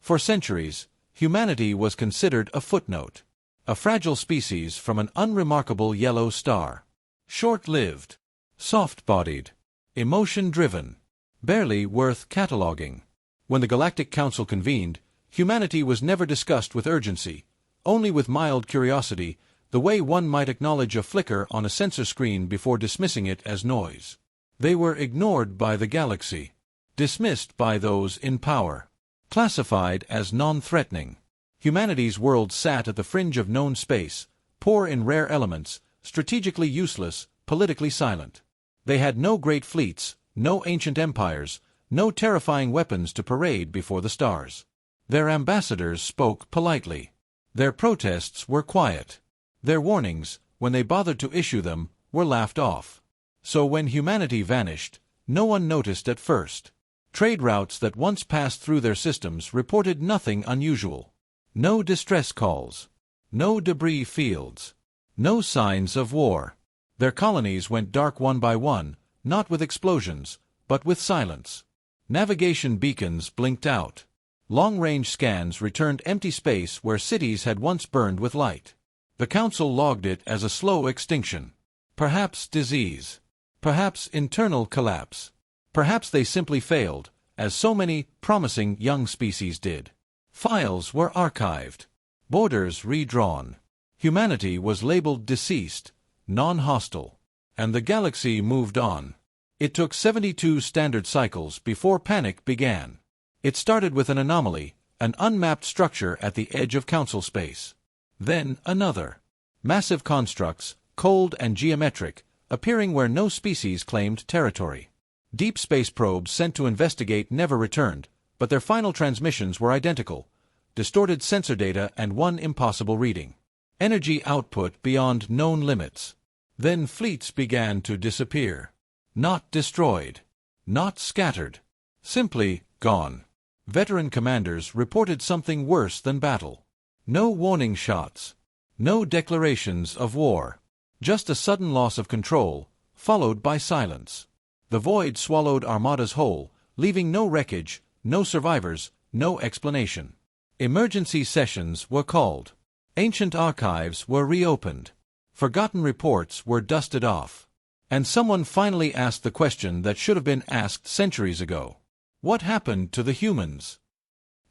For centuries, humanity was considered a footnote, a fragile species from an unremarkable yellow star. Short-lived, soft-bodied, emotion-driven, barely worth cataloging. When the Galactic Council convened, humanity was never discussed with urgency, only with mild curiosity, the way one might acknowledge a flicker on a sensor screen before dismissing it as noise. They were ignored by the galaxy, dismissed by those in power, classified as non-threatening. Humanity's world sat at the fringe of known space, poor in rare elements, strategically useless, politically silent. They had no great fleets, no ancient empires, no terrifying weapons to parade before the stars. Their ambassadors spoke politely. Their protests were quiet. Their warnings, when they bothered to issue them, were laughed off. So when humanity vanished, no one noticed at first. Trade routes that once passed through their systems reported nothing unusual. No distress calls. No debris fields. No signs of war. Their colonies went dark one by one, not with explosions, but with silence. Navigation beacons blinked out. Long-range scans returned empty space where cities had once burned with light. The Council logged it as a slow extinction. Perhaps disease. Perhaps internal collapse. Perhaps they simply failed, as so many promising young species did. Files were archived. Borders redrawn. Humanity was labeled deceased, non-hostile. And the galaxy moved on. It took 72 standard cycles before panic began. It started with an anomaly, an unmapped structure at the edge of Council space. Then another. Massive constructs, cold and geometric, appearing where no species claimed territory. Deep space probes sent to investigate never returned, but their final transmissions were identical. Distorted sensor data and one impossible reading. Energy output beyond known limits. Then fleets began to disappear. Not destroyed. Not scattered. Simply gone. Veteran commanders reported something worse than battle. No warning shots. No declarations of war. Just a sudden loss of control, followed by silence. The void swallowed armadas whole, leaving no wreckage, no survivors, no explanation. Emergency sessions were called. Ancient archives were reopened. Forgotten reports were dusted off. And someone finally asked the question that should have been asked centuries ago. What happened to the humans?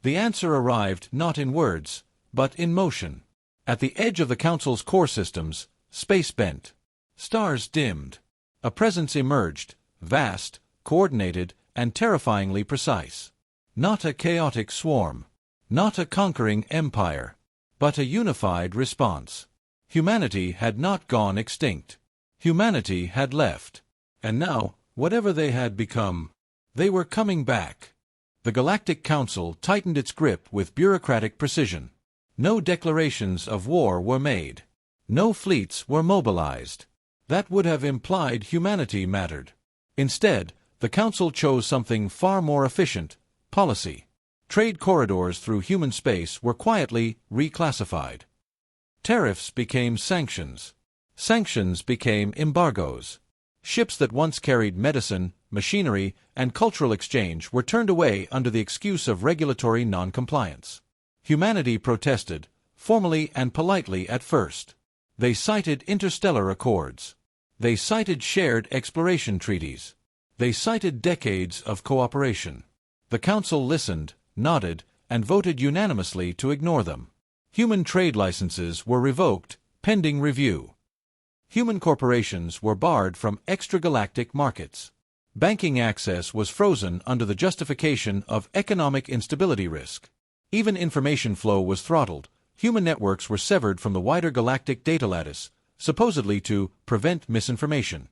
The answer arrived not in words, but in motion. At the edge of the Council's core systems, space bent. Stars dimmed. A presence emerged, vast, coordinated, and terrifyingly precise. Not a chaotic swarm. Not a conquering empire. But a unified response. Humanity had not gone extinct. Humanity had left. And now, whatever they had become, they were coming back. The Galactic Council tightened its grip with bureaucratic precision. No declarations of war were made. No fleets were mobilized. That would have implied humanity mattered. Instead, the Council chose something far more efficient: policy. Trade corridors through human space were quietly reclassified. Tariffs became sanctions. Sanctions became embargoes. Ships that once carried medicine, machinery, and cultural exchange were turned away under the excuse of regulatory non-compliance. Humanity protested, formally and politely at first. They cited interstellar accords. They cited shared exploration treaties. They cited decades of cooperation. The Council listened, nodded, and voted unanimously to ignore them. Human trade licenses were revoked, pending review. Human corporations were barred from extragalactic markets. Banking access was frozen under the justification of economic instability risk. Even information flow was throttled. Human networks were severed from the wider galactic data lattice, supposedly to prevent misinformation.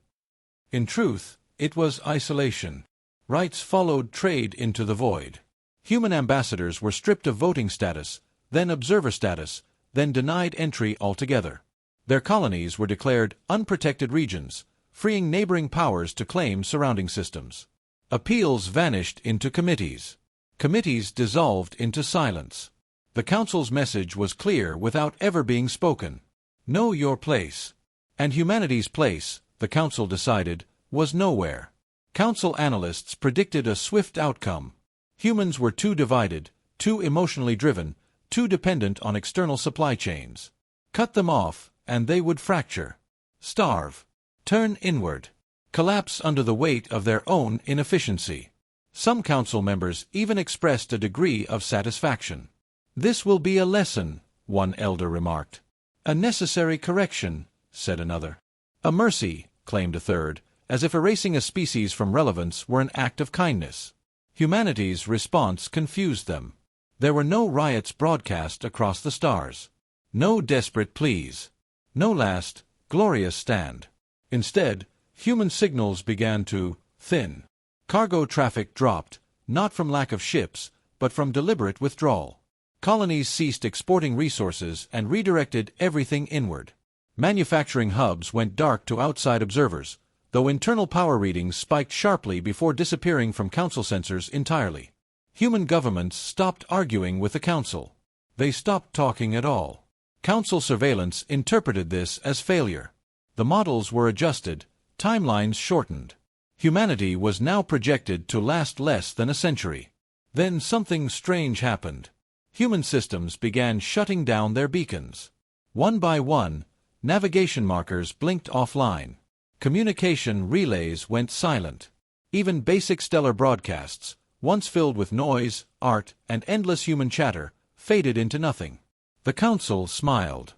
In truth, it was isolation. Rights followed trade into the void. Human ambassadors were stripped of voting status, then observer status, then denied entry altogether. Their colonies were declared unprotected regions, freeing neighboring powers to claim surrounding systems. Appeals vanished into committees. Committees dissolved into silence. The Council's message was clear without ever being spoken. Know your place. And humanity's place, the Council decided, was nowhere. Council analysts predicted a swift outcome. Humans were too divided, too emotionally driven, too dependent on external supply chains. Cut them off, and they would fracture, starve, turn inward, collapse under the weight of their own inefficiency. Some council members even expressed a degree of satisfaction. "This will be a lesson," one elder remarked. "A necessary correction," said another. "A mercy," claimed a third, as if erasing a species from relevance were an act of kindness. Humanity's response confused them. There were no riots broadcast across the stars. No desperate pleas. No last, glorious stand. Instead, human signals began to thin. Cargo traffic dropped, not from lack of ships, but from deliberate withdrawal. Colonies ceased exporting resources and redirected everything inward. Manufacturing hubs went dark to outside observers, though internal power readings spiked sharply before disappearing from council sensors entirely. Human governments stopped arguing with the council. They stopped talking at all. Council surveillance interpreted this as failure. The models were adjusted, timelines shortened. Humanity was now projected to last less than a century. Then something strange happened. Human systems began shutting down their beacons. One by one, navigation markers blinked offline. Communication relays went silent. Even basic stellar broadcasts, once filled with noise, art, and endless human chatter, faded into nothing. The council smiled.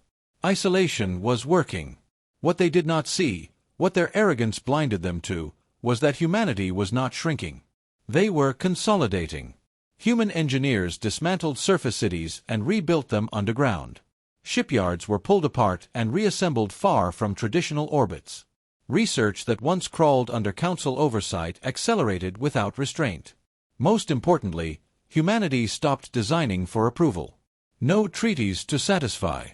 Isolation was working. What they did not see, what their arrogance blinded them to, was that humanity was not shrinking. They were consolidating. Human engineers dismantled surface cities and rebuilt them underground. Shipyards were pulled apart and reassembled far from traditional orbits. Research that once crawled under council oversight accelerated without restraint. Most importantly, humanity stopped designing for approval. No treaties to satisfy.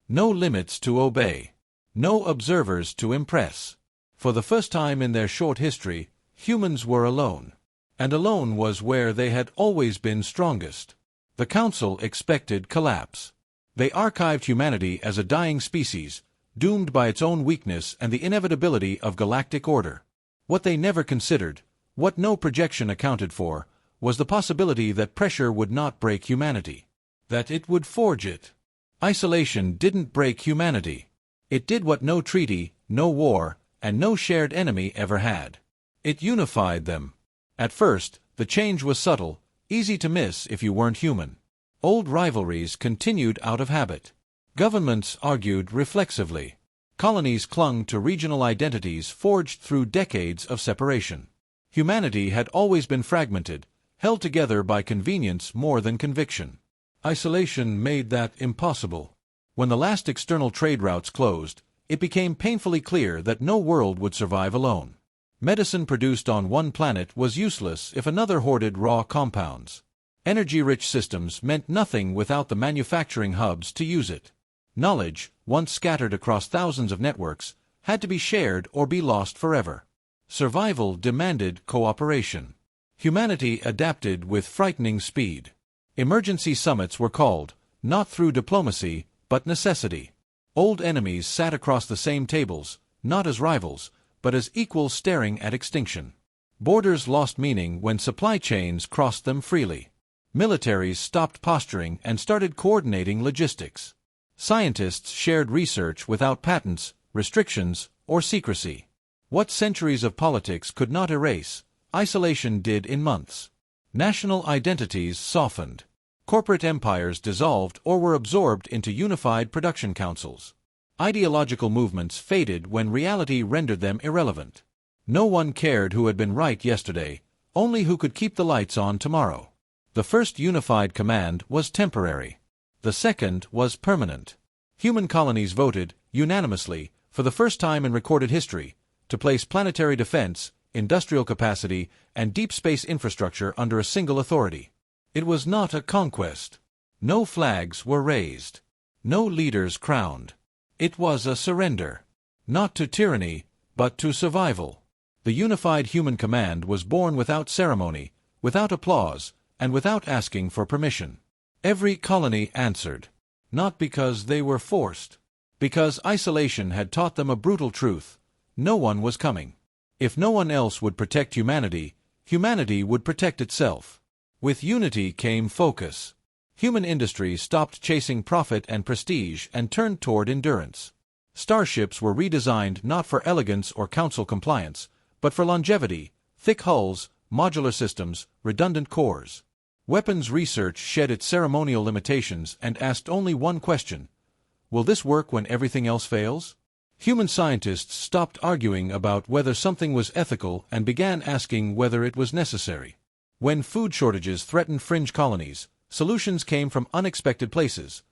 No limits to obey. No observers to impress. For the first time in their short history, humans were alone. And alone was where they had always been strongest. The council expected collapse. They archived humanity as a dying species, doomed by its own weakness and the inevitability of galactic order. What they never considered, what no projection accounted for, was the possibility that pressure would not break humanity. That it would forge it. Isolation didn't break humanity. It did what no treaty, no war, and no shared enemy ever had. It unified them. At first, the change was subtle, easy to miss if you weren't human. Old rivalries continued out of habit. Governments argued reflexively. Colonies clung to regional identities forged through decades of separation. Humanity had always been fragmented, held together by convenience more than conviction. Isolation made that impossible. When the last external trade routes closed, it became painfully clear that no world would survive alone. Medicine produced on one planet was useless if another hoarded raw compounds. Energy-rich systems meant nothing without the manufacturing hubs to use it. Knowledge, once scattered across thousands of networks, had to be shared or be lost forever. Survival demanded cooperation. Humanity adapted with frightening speed. Emergency summits were called, not through diplomacy, but necessity. Old enemies sat across the same tables, not as rivals, but as equals staring at extinction. Borders lost meaning when supply chains crossed them freely. Militaries stopped posturing and started coordinating logistics. Scientists shared research without patents, restrictions, or secrecy. What centuries of politics could not erase, isolation did in months. National identities softened. Corporate empires dissolved or were absorbed into unified production councils. Ideological movements faded when reality rendered them irrelevant. No one cared who had been right yesterday, only who could keep the lights on tomorrow. The first unified command was temporary. The second was permanent. Human colonies voted, unanimously, for the first time in recorded history, to place planetary defense, industrial capacity, and deep space infrastructure under a single authority. It was not a conquest. No flags were raised. No leaders crowned. It was a surrender. Not to tyranny, but to survival. The unified human command was born without ceremony, without applause, and without asking for permission. Every colony answered. Not because they were forced. Because isolation had taught them a brutal truth. No one was coming. If no one else would protect humanity, humanity would protect itself. With unity came focus. Human industry stopped chasing profit and prestige and turned toward endurance. Starships were redesigned not for elegance or council compliance, but for longevity, thick hulls, modular systems, redundant cores. Weapons research shed its ceremonial limitations and asked only one question: will this work when everything else fails? Human scientists stopped arguing about whether something was ethical and began asking whether it was necessary. When food shortages threatened fringe colonies, solutions came from unexpected places.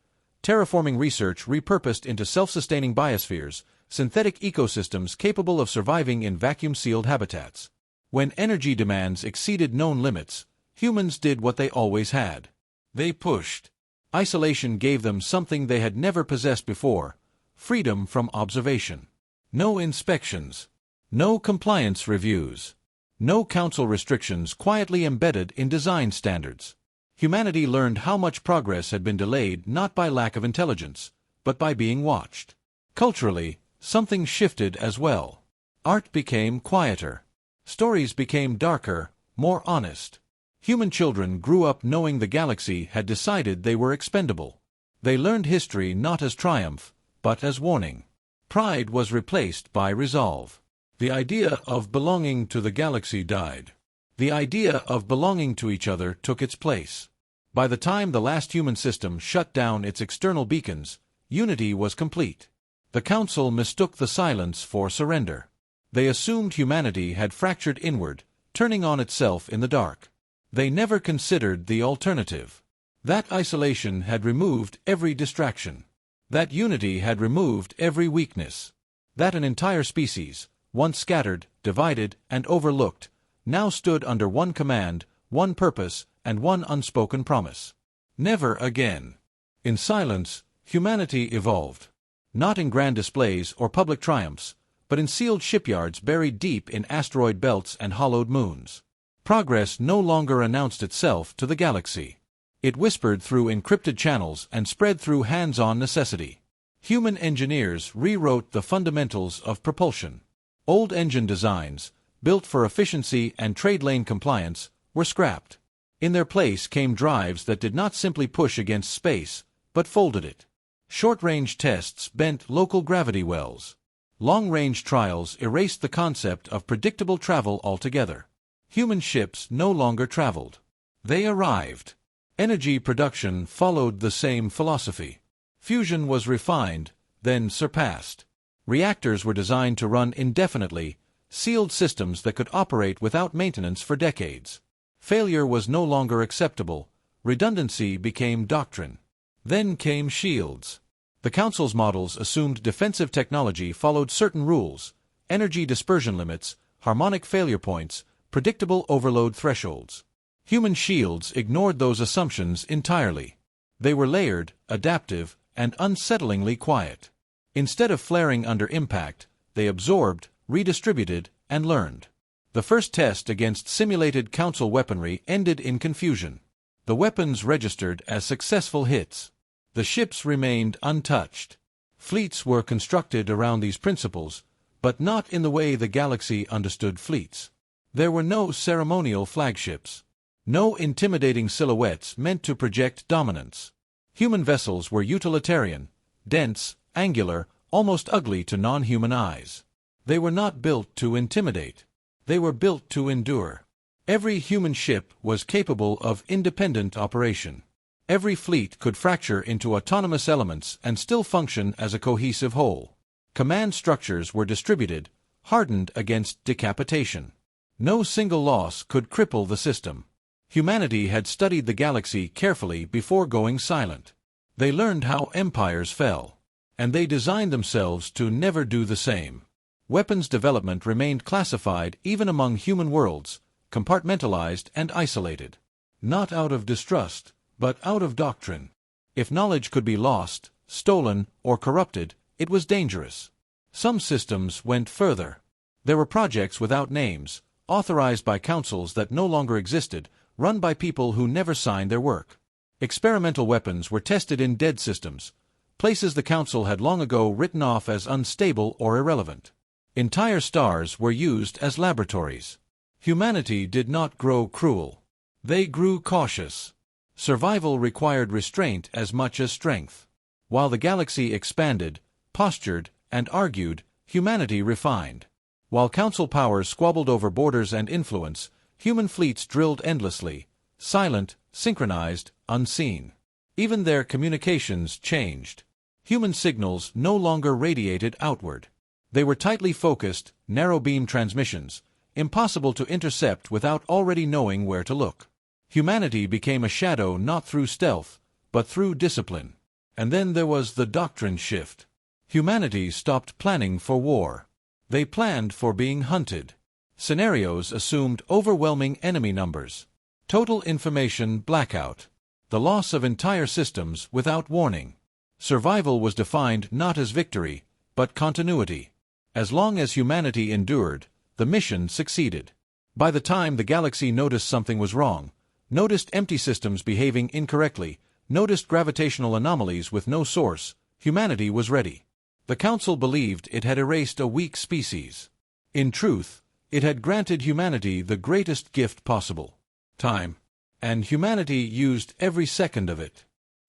Terraforming research repurposed into self-sustaining biospheres, synthetic ecosystems capable of surviving in vacuum-sealed habitats. When energy demands exceeded known limits, humans did what they always had. They pushed. Isolation gave them something they had never possessed before: freedom from observation. No inspections. No compliance reviews. No council restrictions quietly embedded in design standards. Humanity learned how much progress had been delayed not by lack of intelligence, but by being watched. Culturally, something shifted as well. Art became quieter. Stories became darker, more honest. Human children grew up knowing the galaxy had decided they were expendable. They learned history not as triumph, but as warning. Pride was replaced by resolve. The idea of belonging to the galaxy died. The idea of belonging to each other took its place. By the time the last human system shut down its external beacons, unity was complete. The Council mistook the silence for surrender. They assumed humanity had fractured inward, turning on itself in the dark. They never considered the alternative. That isolation had removed every distraction. That unity had removed every weakness. That an entire species, once scattered, divided, and overlooked, now stood under one command, one purpose, and one unspoken promise. Never again. In silence, humanity evolved. Not in grand displays or public triumphs, but in sealed shipyards buried deep in asteroid belts and hollowed moons. Progress no longer announced itself to the galaxy. It whispered through encrypted channels and spread through hands-on necessity. Human engineers rewrote the fundamentals of propulsion. Old engine designs, built for efficiency and trade lane compliance, were scrapped. In their place came drives that did not simply push against space, but folded it. Short-range tests bent local gravity wells. Long-range trials erased the concept of predictable travel altogether. Human ships no longer traveled. They arrived. Energy production followed the same philosophy. Fusion was refined, then surpassed. Reactors were designed to run indefinitely, sealed systems that could operate without maintenance for decades. Failure was no longer acceptable. Redundancy became doctrine. Then came shields. The Council's models assumed defensive technology followed certain rules: energy dispersion limits, harmonic failure points, predictable overload thresholds. Human shields ignored those assumptions entirely. They were layered, adaptive, and unsettlingly quiet. Instead of flaring under impact, they absorbed, redistributed, and learned. The first test against simulated Council weaponry ended in confusion. The weapons registered as successful hits. The ships remained untouched. Fleets were constructed around these principles, but not in the way the galaxy understood fleets. There were no ceremonial flagships. No intimidating silhouettes meant to project dominance. Human vessels were utilitarian, dense, angular, almost ugly to non-human eyes. They were not built to intimidate. They were built to endure. Every human ship was capable of independent operation. Every fleet could fracture into autonomous elements and still function as a cohesive whole. Command structures were distributed, hardened against decapitation. No single loss could cripple the system. Humanity had studied the galaxy carefully before going silent. They learned how empires fell, and they designed themselves to never do the same. Weapons development remained classified even among human worlds, compartmentalized and isolated. Not out of distrust, but out of doctrine. If knowledge could be lost, stolen, or corrupted, it was dangerous. Some systems went further. There were projects without names, authorized by councils that no longer existed, run by people who never signed their work. Experimental weapons were tested in dead systems, places the Council had long ago written off as unstable or irrelevant. Entire stars were used as laboratories. Humanity did not grow cruel. They grew cautious. Survival required restraint as much as strength. While the galaxy expanded, postured, and argued, humanity refined. While council powers squabbled over borders and influence, human fleets drilled endlessly, silent, synchronized, unseen. Even their communications changed. Human signals no longer radiated outward. They were tightly focused, narrow-beam transmissions, impossible to intercept without already knowing where to look. Humanity became a shadow not through stealth, but through discipline. And then there was the doctrine shift. Humanity stopped planning for war. They planned for being hunted. Scenarios assumed overwhelming enemy numbers. Total information blackout. The loss of entire systems without warning. Survival was defined not as victory, but continuity. As long as humanity endured, the mission succeeded. By the time the galaxy noticed something was wrong, noticed empty systems behaving incorrectly, noticed gravitational anomalies with no source, humanity was ready. The Council believed it had erased a weak species. In truth, it had granted humanity the greatest gift possible: time. And humanity used every second of it.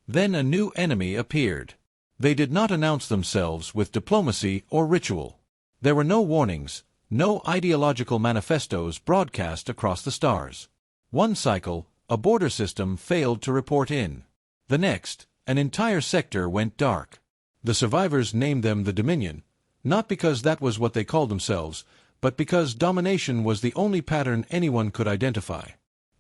Then a new enemy appeared. They did not announce themselves with diplomacy or ritual. There were no warnings, no ideological manifestos broadcast across the stars. One cycle, a border system failed to report in. The next, an entire sector went dark. The survivors named them the Dominion, not because that was what they called themselves, but because domination was the only pattern anyone could identify.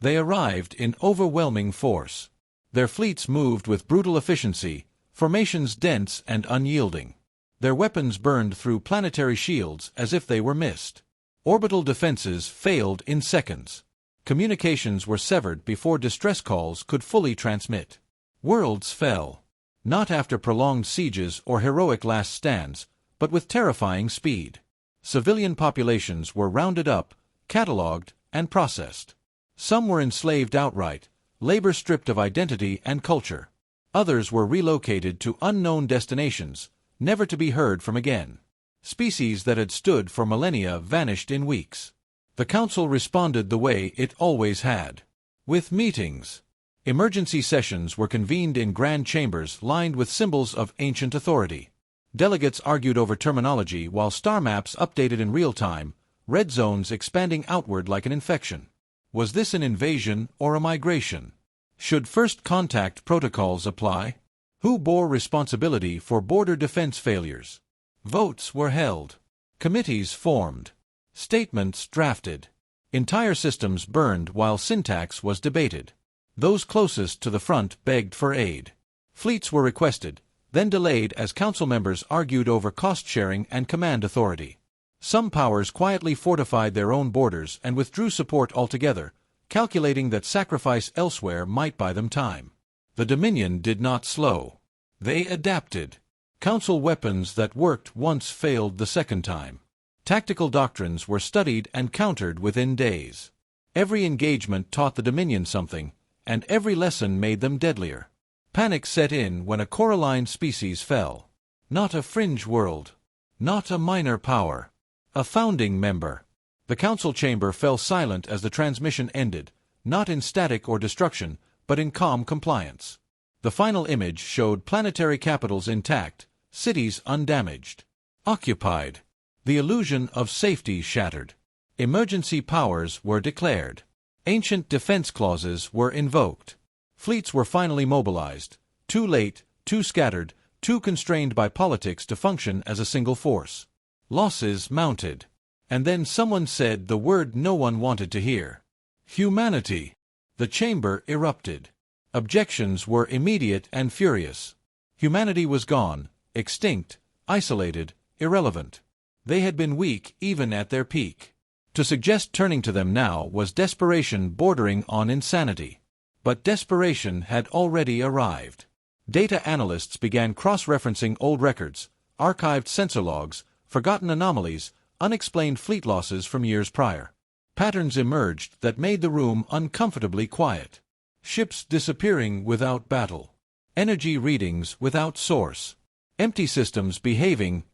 They arrived in overwhelming force. Their fleets moved with brutal efficiency, formations dense and unyielding. Their weapons burned through planetary shields as if they were mist. Orbital defenses failed in seconds. Communications were severed before distress calls could fully transmit. Worlds fell. Not after prolonged sieges or heroic last stands, but with terrifying speed. Civilian populations were rounded up, catalogued, and processed. Some were enslaved outright, labor stripped of identity and culture. Others were relocated to unknown destinations, never to be heard from again. Species that had stood for millennia vanished in weeks. The Council responded the way it always had. With meetings. Emergency sessions were convened in grand chambers lined with symbols of ancient authority. Delegates argued over terminology while star maps updated in real time, red zones expanding outward like an infection. Was this an invasion or a migration? Should first contact protocols apply? Who bore responsibility for border defense failures? Votes were held. Committees formed. Statements drafted. Entire systems burned while syntax was debated. Those closest to the front begged for aid. Fleets were requested, then delayed as council members argued over cost-sharing and command authority. Some powers quietly fortified their own borders and withdrew support altogether, calculating that sacrifice elsewhere might buy them time. The Dominion did not slow. They adapted. Council weapons that worked once failed the second time. Tactical doctrines were studied and countered within days. Every engagement taught the Dominion something, and every lesson made them deadlier. Panic set in when a coralline species fell. Not a fringe world. Not a minor power. A founding member. The council chamber fell silent as the transmission ended, not in static or destruction, but in calm compliance. The final image showed planetary capitals intact, cities undamaged. Occupied. The illusion of safety shattered. Emergency powers were declared. Ancient defense clauses were invoked. Fleets were finally mobilized. Too late, too scattered, too constrained by politics to function as a single force. Losses mounted. And then someone said the word no one wanted to hear. Humanity. The chamber erupted. Objections were immediate and furious. Humanity was gone, extinct, isolated, irrelevant. They had been weak even at their peak. To suggest turning to them now was desperation bordering on insanity. But desperation had already arrived. Data analysts began cross-referencing old records, archived sensor logs, forgotten anomalies, unexplained fleet losses from years prior. Patterns emerged that made the room uncomfortably quiet. Ships disappearing without battle. Energy readings without source. Empty systems behaving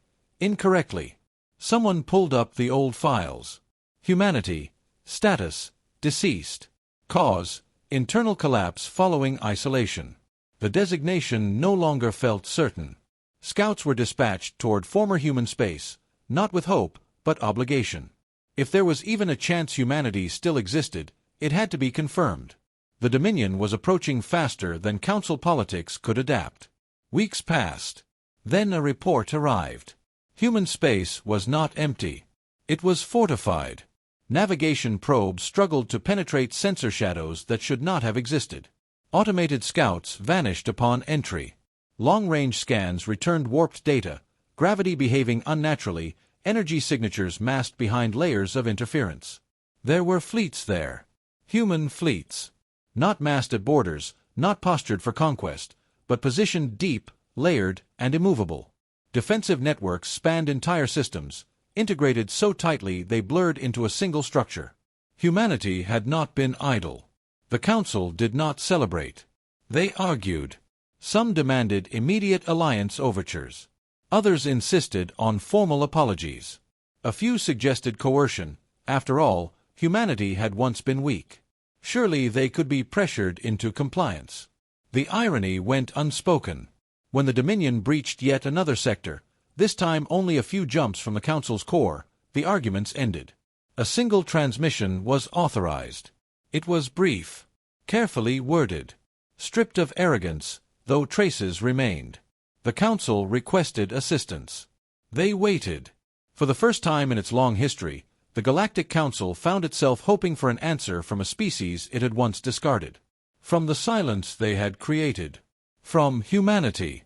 incorrectly. Someone pulled up the old files. Humanity. Status. Deceased. Cause. Internal collapse following isolation. The designation no longer felt certain. Scouts were dispatched toward former human space, not with hope, but obligation. If there was even a chance humanity still existed, it had to be confirmed. The Dominion was approaching faster than Council politics could adapt. Weeks passed. Then a report arrived. Human space was not empty. It was fortified. Navigation probes struggled to penetrate sensor shadows that should not have existed. Automated scouts vanished upon entry. Long-range scans returned warped data, gravity behaving unnaturally, energy signatures masked behind layers of interference. There were fleets there. Human fleets. Not massed at borders, not postured for conquest, but positioned deep, layered, and immovable. Defensive networks spanned entire systems, integrated so tightly they blurred into a single structure. Humanity had not been idle. The Council did not celebrate. They argued. Some demanded immediate alliance overtures. Others insisted on formal apologies. A few suggested coercion. After all, humanity had once been weak. Surely they could be pressured into compliance. The irony went unspoken. When the Dominion breached yet another sector, this time only a few jumps from the Council's core, the arguments ended. A single transmission was authorized. It was brief, carefully worded, stripped of arrogance, though traces remained. The Council requested assistance. They waited. For the first time in its long history, the Galactic Council found itself hoping for an answer from a species it had once discarded. From the silence they had created. From humanity.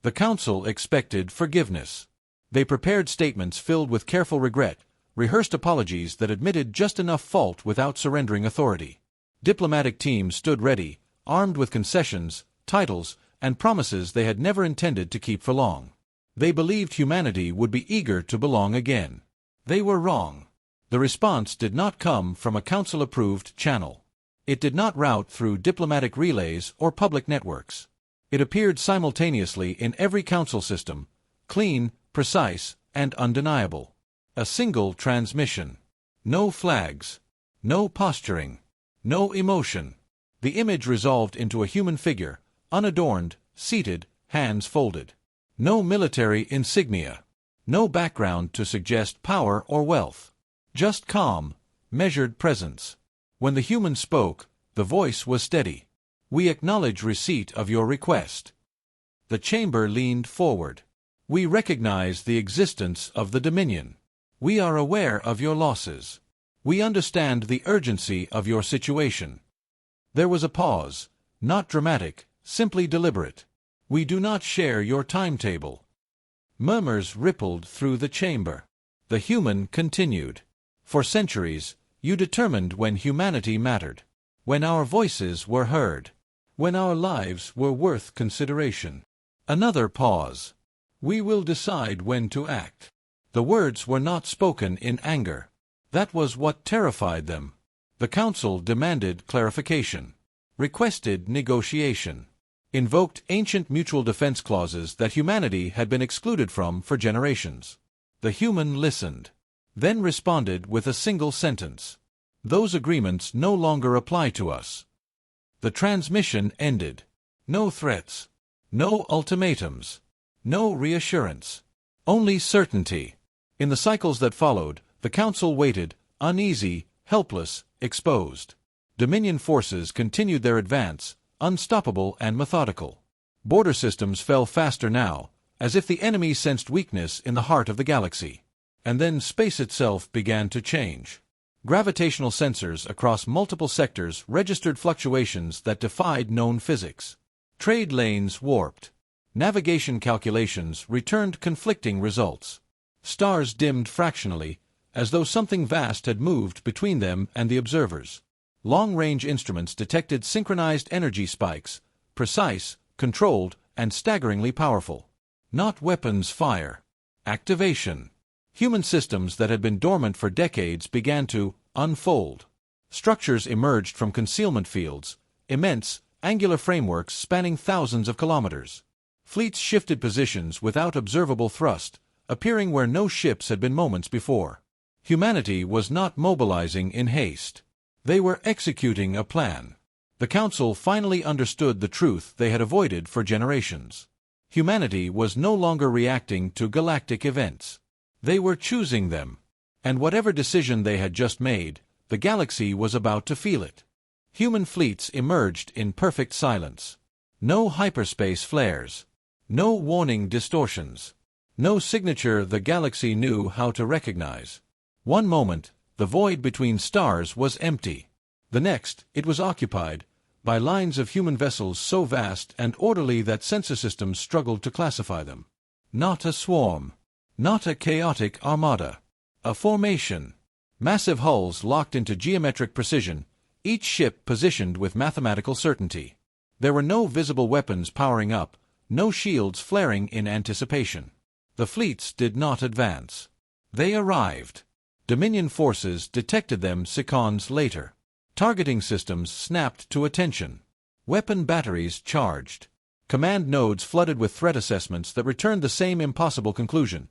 The Council expected forgiveness. They prepared statements filled with careful regret, rehearsed apologies that admitted just enough fault without surrendering authority. Diplomatic teams stood ready, armed with concessions, titles, and promises they had never intended to keep for long. They believed humanity would be eager to belong again. They were wrong. The response did not come from a Council-approved channel. It did not route through diplomatic relays or public networks. It appeared simultaneously in every Council system, clean, precise, and undeniable. A single transmission. No flags. No posturing. No emotion. The image resolved into a human figure, unadorned, seated, hands folded. No military insignia. No background to suggest power or wealth. Just calm, measured presence. When the human spoke, the voice was steady. "We acknowledge receipt of your request." The chamber leaned forward. "We recognize the existence of the Dominion. We are aware of your losses. We understand the urgency of your situation." There was a pause, not dramatic, simply deliberate. "We do not share your timetable." Murmurs rippled through the chamber. The human continued. "For centuries, you determined when humanity mattered, when our voices were heard, when our lives were worth consideration." Another pause. "We will decide when to act." The words were not spoken in anger. That was what terrified them. The Council demanded clarification, requested negotiation, invoked ancient mutual defense clauses that humanity had been excluded from for generations. The human listened, then responded with a single sentence. "Those agreements no longer apply to us." The transmission ended. No threats. No ultimatums. No reassurance. Only certainty. In the cycles that followed, the Council waited, uneasy, helpless, exposed. Dominion forces continued their advance, unstoppable and methodical. Border systems fell faster now, as if the enemy sensed weakness in the heart of the galaxy. And then space itself began to change. Gravitational sensors across multiple sectors registered fluctuations that defied known physics. Trade lanes warped. Navigation calculations returned conflicting results. Stars dimmed fractionally, as though something vast had moved between them and the observers. Long-range instruments detected synchronized energy spikes, precise, controlled, and staggeringly powerful. Not weapons fire. Activation. Human systems that had been dormant for decades began to unfold. Structures emerged from concealment fields, immense, angular frameworks spanning thousands of kilometers. Fleets shifted positions without observable thrust, appearing where no ships had been moments before. Humanity was not mobilizing in haste. They were executing a plan. The Council finally understood the truth they had avoided for generations. Humanity was no longer reacting to galactic events. They were choosing them. And whatever decision they had just made, the galaxy was about to feel it. Human fleets emerged in perfect silence. No hyperspace flares. No warning distortions. No signature the galaxy knew how to recognize. One moment, the void between stars was empty. The next, it was occupied by lines of human vessels so vast and orderly that sensor systems struggled to classify them. Not a swarm. Not a chaotic armada. A formation. Massive hulls locked into geometric precision, each ship positioned with mathematical certainty. There were no visible weapons powering up, no shields flaring in anticipation. The fleets did not advance. They arrived. Dominion forces detected them seconds later. Targeting systems snapped to attention. Weapon batteries charged. Command nodes flooded with threat assessments that returned the same impossible conclusion.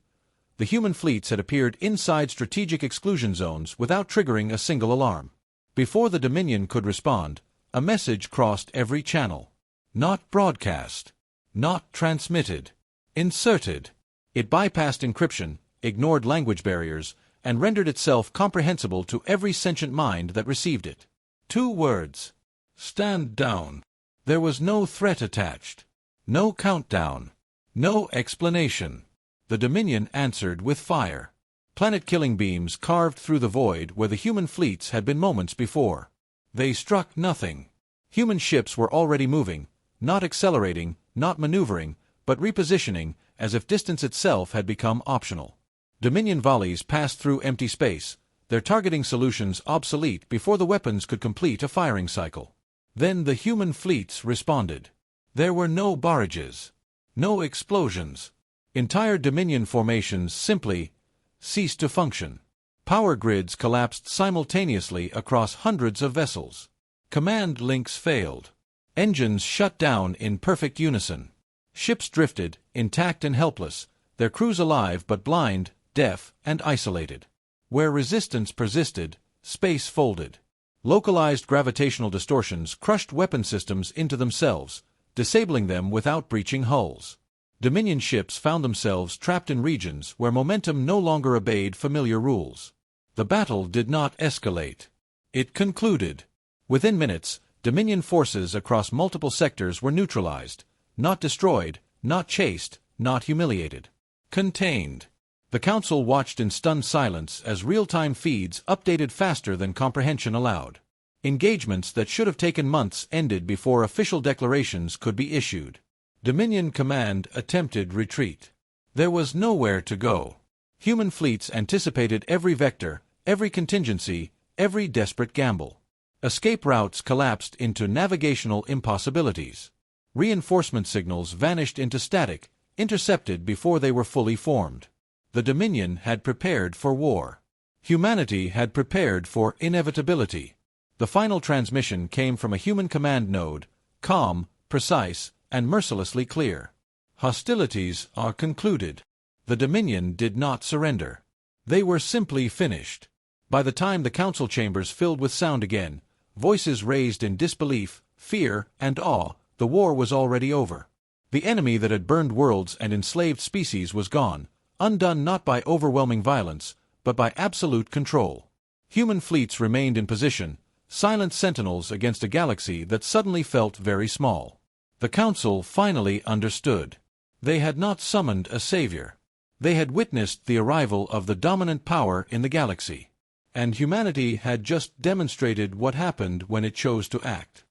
The human fleets had appeared inside strategic exclusion zones without triggering a single alarm. Before the Dominion could respond, a message crossed every channel. Not broadcast. Not transmitted. Inserted. It bypassed encryption, ignored language barriers, and rendered itself comprehensible to every sentient mind that received it. 2 words. Stand down. There was no threat attached. No countdown. No explanation. The Dominion answered with fire. Planet-killing beams carved through the void where the human fleets had been moments before. They struck nothing. Human ships were already moving, not accelerating, not maneuvering, but repositioning, as if distance itself had become optional. Dominion volleys passed through empty space, their targeting solutions obsolete before the weapons could complete a firing cycle. Then the human fleets responded. There were no barrages. No explosions. Entire Dominion formations simply ceased to function. Power grids collapsed simultaneously across hundreds of vessels. Command links failed. Engines shut down in perfect unison. Ships drifted, intact and helpless, their crews alive but blind, deaf, and isolated. Where resistance persisted, space folded. Localized gravitational distortions crushed weapon systems into themselves, disabling them without breaching hulls. Dominion ships found themselves trapped in regions where momentum no longer obeyed familiar rules. The battle did not escalate. It concluded. Within minutes, Dominion forces across multiple sectors were neutralized, not destroyed, not chased, not humiliated. Contained. The Council watched in stunned silence as real-time feeds updated faster than comprehension allowed. Engagements that should have taken months ended before official declarations could be issued. Dominion Command attempted retreat. There was nowhere to go. Human fleets anticipated every vector, every contingency, every desperate gamble. Escape routes collapsed into navigational impossibilities. Reinforcement signals vanished into static, intercepted before they were fully formed. The Dominion had prepared for war. Humanity had prepared for inevitability. The final transmission came from a human command node, calm, precise, and mercilessly clear. Hostilities are concluded. The Dominion did not surrender. They were simply finished. By the time the council chambers filled with sound again, voices raised in disbelief, fear, and awe, the war was already over. The enemy that had burned worlds and enslaved species was gone, undone not by overwhelming violence, but by absolute control. Human fleets remained in position, silent sentinels against a galaxy that suddenly felt very small. The Council finally understood. They had not summoned a savior. They had witnessed the arrival of the dominant power in the galaxy. And humanity had just demonstrated what happened when it chose to act.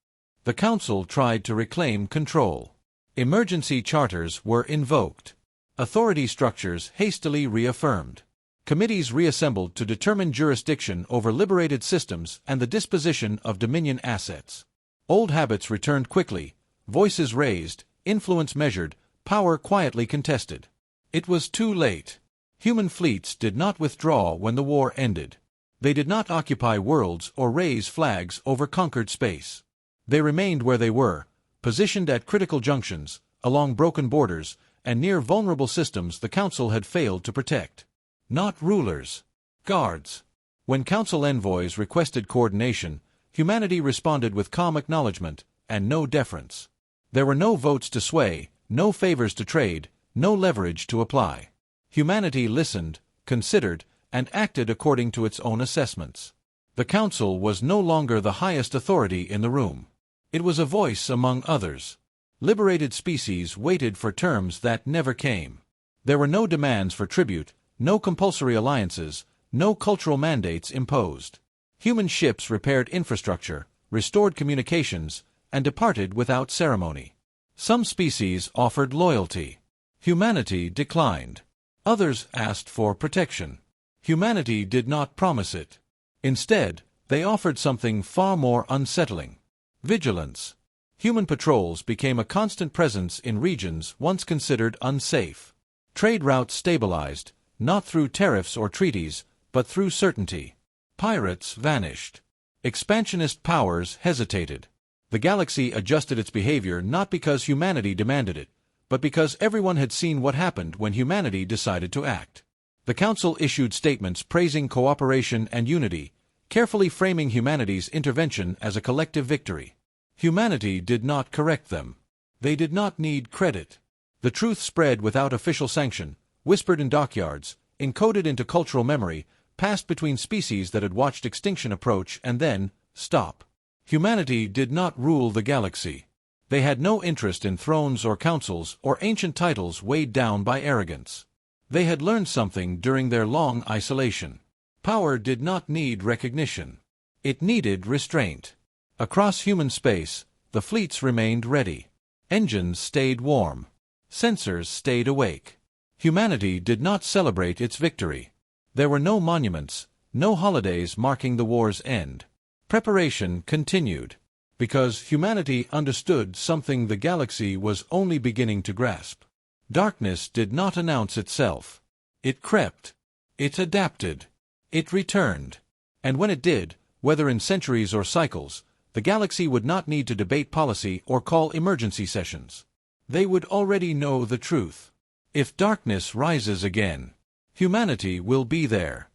The Council tried to reclaim control. Emergency charters were invoked. Authority structures hastily reaffirmed. Committees reassembled to determine jurisdiction over liberated systems and the disposition of Dominion assets. Old habits returned quickly, voices raised, influence measured, power quietly contested. It was too late. Human fleets did not withdraw when the war ended. They did not occupy worlds or raise flags over conquered space. They remained where they were, positioned at critical junctions, along broken borders, and near vulnerable systems the Council had failed to protect. Not rulers. Guards. When Council envoys requested coordination, humanity responded with calm acknowledgement and no deference. There were no votes to sway, no favors to trade, no leverage to apply. Humanity listened, considered, and acted according to its own assessments. The council was no longer the highest authority in the room. It was a voice among others. Liberated species waited for terms that never came. There were no demands for tribute, no compulsory alliances, no cultural mandates imposed. Human ships repaired infrastructure, restored communications, and departed without ceremony. Some species offered loyalty. Humanity declined. Others asked for protection. Humanity did not promise it. Instead, they offered something far more unsettling: vigilance. Human patrols became a constant presence in regions once considered unsafe. Trade routes stabilized, not through tariffs or treaties, but through certainty. Pirates vanished. Expansionist powers hesitated. The galaxy adjusted its behavior not because humanity demanded it, but because everyone had seen what happened when humanity decided to act. The Council issued statements praising cooperation and unity, carefully framing humanity's intervention as a collective victory. Humanity did not correct them. They did not need credit. The truth spread without official sanction, whispered in dockyards, encoded into cultural memory, passed between species that had watched extinction approach and then stop. Humanity did not rule the galaxy. They had no interest in thrones or councils or ancient titles weighed down by arrogance. They had learned something during their long isolation. Power did not need recognition. It needed restraint. Across human space, the fleets remained ready. Engines stayed warm. Sensors stayed awake. Humanity did not celebrate its victory. There were no monuments, no holidays marking the war's end. Preparation continued, because humanity understood something the galaxy was only beginning to grasp. Darkness did not announce itself. It crept. It adapted. It returned. And when it did, whether in centuries or cycles, the galaxy would not need to debate policy or call emergency sessions. They would already know the truth. If darkness rises again, humanity will be there.